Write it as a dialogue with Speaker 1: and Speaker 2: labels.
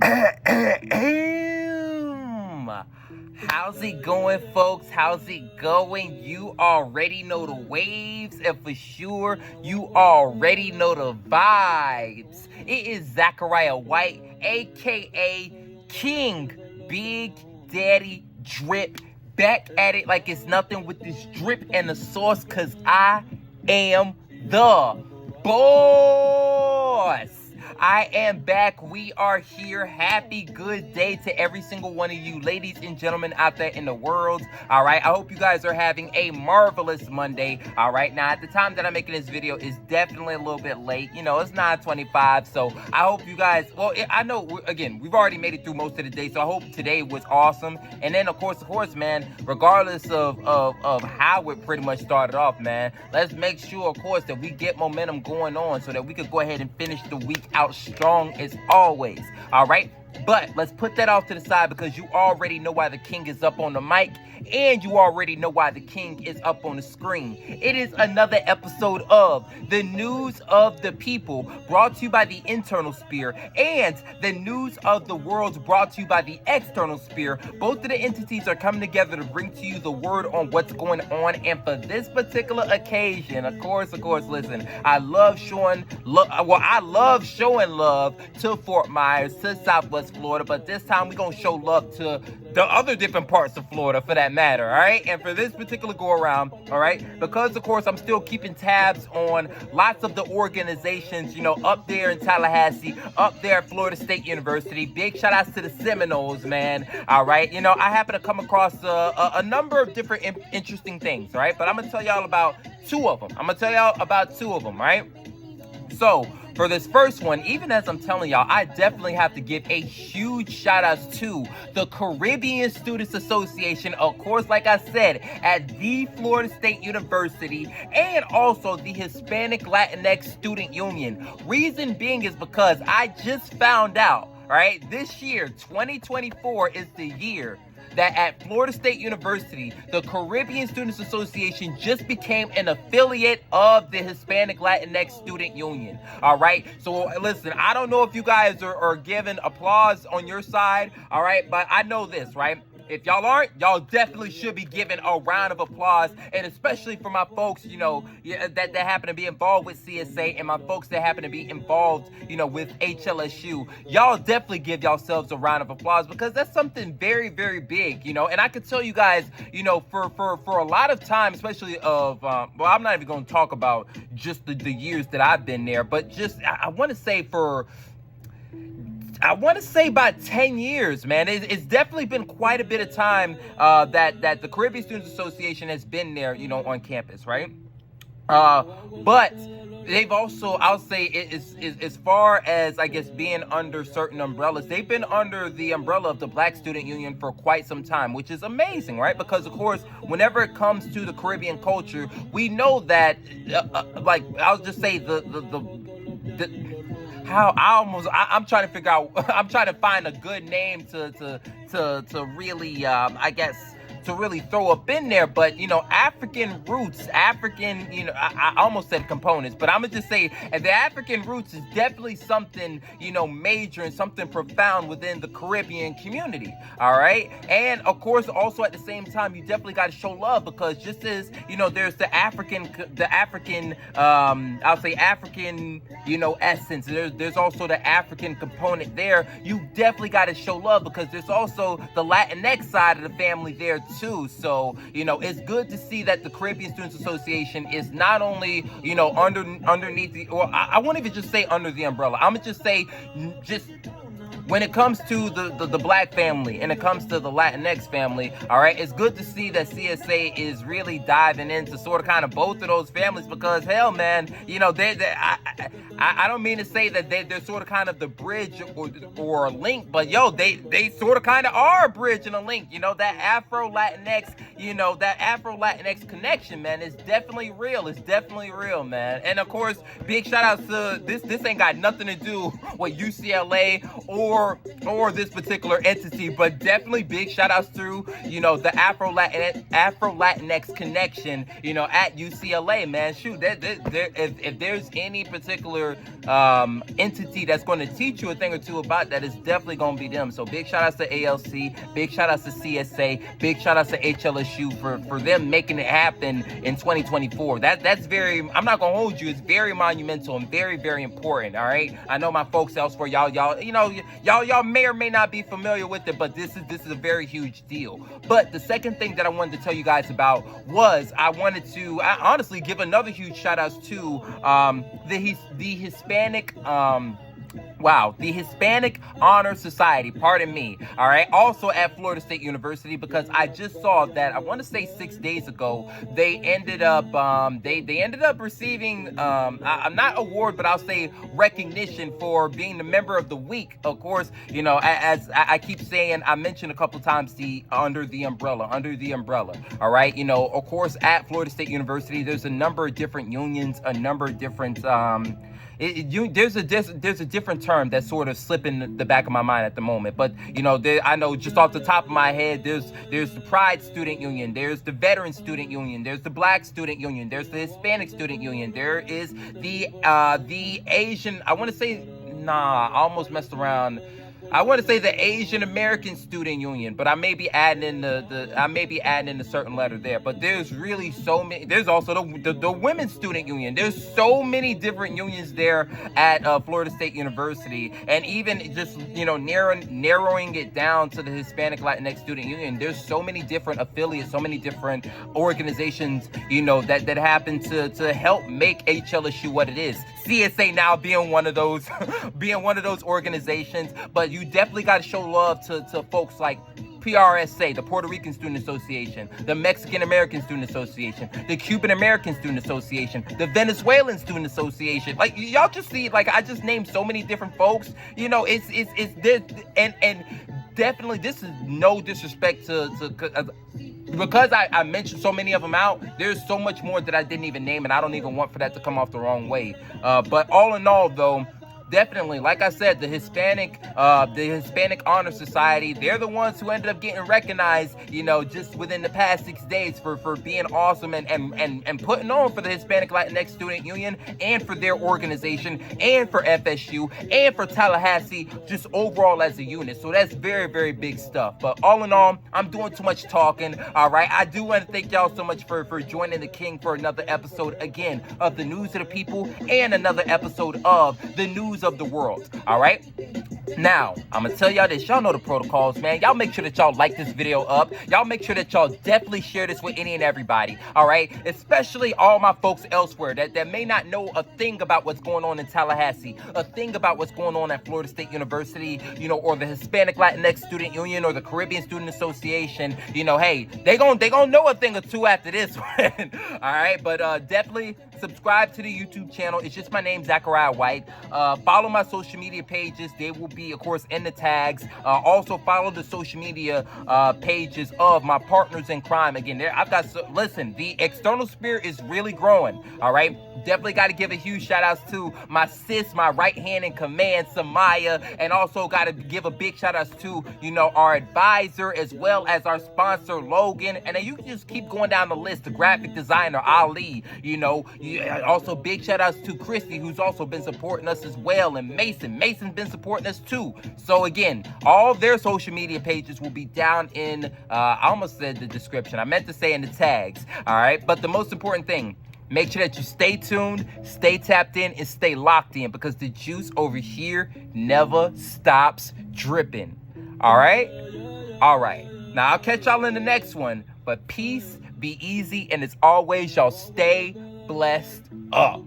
Speaker 1: How's it going, folks? How's it going? You already know the waves, and for sure, you already know the vibes. It is Zachariah White, aka King Big Daddy Drip, back at it like it's nothing with this drip and the sauce, cause I am the boss. I am back. We are here. Happy good day to every single one of you ladies and gentlemen out there in the world. All right. I hope you guys are having a marvelous Monday. All right. Now, at the time that I'm making this video is definitely a little bit late. You know, it's 9:25. So I hope you guys, well, I know, again, we've already made it through most of the day. So I hope today was awesome. And then, of course, man, regardless of how it pretty much started off, man, let's make sure, of course, that we get momentum going on so that we could go ahead and finish the week out strong as always. All right, but let's put that off to the side because you already know why the king is up on the mic, and you already know why the king is up on the screen. It is another episode of the News of the People, brought to you by the Internal Sphere, and the News of the World, brought to you by the External Sphere. Both of the entities are coming together to bring to you the word on what's going on, and for this particular occasion, of course, listen, I love showing love to Fort Myers, to Southwest Florida, but this time we're gonna show love to the other different parts of Florida for that matter, all right? And for this particular go around, all right, because of course I'm still keeping tabs on lots of the organizations, you know, up there in Tallahassee, up there at Florida State University. Big shout outs to the Seminoles, man. All right, you know, I happen to come across a number of different interesting things, all right? But I'm gonna tell y'all about two of them, right? So for this first one, even as I'm telling y'all, I definitely have to give a huge shout out to the Caribbean Students Association, of course, like I said, at the Florida State University, and also the Hispanic Latinx Student Union. Reason being is because I just found out, right, this year, 2024, is the year that at Florida State University, the Caribbean Students Association just became an affiliate of the Hispanic Latinx Student Union. All right. So listen, I don't know if you guys are giving applause on your side. All right. But I know this, right? If y'all aren't, y'all definitely should be giving a round of applause, and especially for my folks, you know, that happen to be involved with CSA, and my folks that happen to be involved, you know, with HLSU. Y'all definitely give yourselves a round of applause because that's something very, very big, you know. And I can tell you guys, you know, for a lot of time, especially well, I'm not even going to talk about just the years that I've been there, but just I want to say about 10 years, man. It's definitely been quite a bit of time that the Caribbean Students Association has been there, you know, on campus, right? But they've also, I'll say, as far as, I guess, being under certain umbrellas, they've been under the umbrella of the Black Student Union for quite some time, which is amazing, right? Because, of course, whenever it comes to the Caribbean culture, we know that, like, I'll just say I'm trying to figure out, I'm trying to find a good name to really, I guess, to really throw up in there, but, you know, African roots, you know, I almost said components, but I'm gonna just say the African roots is definitely something, you know, major and something profound within the Caribbean community, all right? And, of course, also at the same time, you definitely got to show love because just as, you know, there's the African, I'll say African, you know, essence, there's also the African component there. You definitely got to show love because there's also the Latinx side of the family there too. So, you know, it's good to see that the Caribbean Students Association is not only, you know, underneath the, or I won't even just say under the umbrella. I'm gonna just say, when it comes to the Black family and it comes to the Latinx family, all right, it's good to see that CSA is really diving into sort of kind of both of those families because, hell, man, you know, I don't mean to say that they're sort of kind of the bridge or a link, but, yo, they sort of kind of are a bridge and a link. You know, that Afro-Latin Latinx, that Afro Latinx connection, man, is definitely real. It's definitely real, man. And of course, big shout outs to this ain't got nothing to do with UCLA or this particular entity, but definitely big shout outs to, the Afro Latinx connection, at UCLA, man. Shoot, if there's any particular entity that's going to teach you a thing or two about that, it's definitely going to be them. So big shout outs to ALC, big shout outs to CSA, big shout outs to HLSU for them making it happen in 2024. That's very, I'm not going to hold you, it's very monumental and very, very important, all right? I know my folks elsewhere, y'all may or may not be familiar with it, but this is a very huge deal. But the second thing that I wanted to tell you guys about was I honestly give another huge shout outs to the Hispanic the Hispanic Honor Society, pardon me, all right, also at Florida State University, because I just saw that, I want to say 6 days ago, they ended up receiving, I'm not award, but I'll say recognition for being the member of the week. Of course, as I keep saying, I mentioned a couple times under the umbrella, all right, of course, at Florida State University, there's a number of different unions, a number of different, there's a different term that's sort of slipping the back of my mind at the moment, but I know just off the top of my head, there's the Pride Student Union, there's the Veteran Student Union, there's the Black Student Union, there's the Hispanic Student Union, there is the Asian, I almost messed around. I want to say the Asian American Student Union, but I may be adding in a certain letter there. But there's really so many. There's also the Women's Student Union. There's so many different unions there at Florida State University, and even just narrowing it down to the Hispanic Latinx Student Union. There's so many different affiliates, so many different organizations, that happen to help make HLSU what it is. CSA now being one of those, organizations, but you definitely got to show love to folks like PRSA, the Puerto Rican Student Association, the Mexican American Student Association, the Cuban American Student Association, the Venezuelan Student Association. Like, y'all just see, like, I just named so many different folks. It's this, and definitely, this is no disrespect because I mentioned so many of them out, there's so much more that I didn't even name, and I don't even want for that to come off the wrong way. But all in all, though, definitely, like I said, the Hispanic Honor Society, they're the ones who ended up getting recognized, just within the past 6 days for being awesome and putting on for the Hispanic Latinx Student Union and for their organization and for FSU and for Tallahassee, just overall as a unit. So that's very, very big stuff. But all in all, I'm doing too much talking, all right? I do want to thank y'all so much for joining the King for another episode, again, of the News of the People and another episode of the News of the World, all right? Now, I'm gonna tell y'all this. Y'all know the protocols, man. Y'all make sure that y'all like this video up. Y'all make sure that y'all definitely share this with any and everybody, all right? Especially all my folks elsewhere that may not know a thing about what's going on in Tallahassee, a thing about what's going on at Florida State University, or the Hispanic Latinx Student Union or the Caribbean Student Association. Hey, they gonna know a thing or two after this one, all right? But definitely subscribe to the YouTube channel. It's just my name, Zachariah White. Follow my social media pages. They will be, of course, in the tags. Also, follow the social media pages of my partners in crime. Again, listen, the external spirit is really growing, all right? Definitely got to give a huge shout outs to my sis, my right hand in command, Samaya, and also got to give a big shout outs to, our advisor as well as our sponsor, Logan. And then you can just keep going down the list, the graphic designer, Ali, also big shout outs to Christy, who's also been supporting us as well, and Mason's been supporting us too. So again, all their social media pages will be down in, I almost said the description, I meant to say in the tags, all right? But the most important thing, make sure that you stay tuned, stay tapped in, and stay locked in, because the juice over here never stops dripping. All right? All right. Now, I'll catch y'all in the next one, but peace, be easy, and as always, y'all stay blessed up.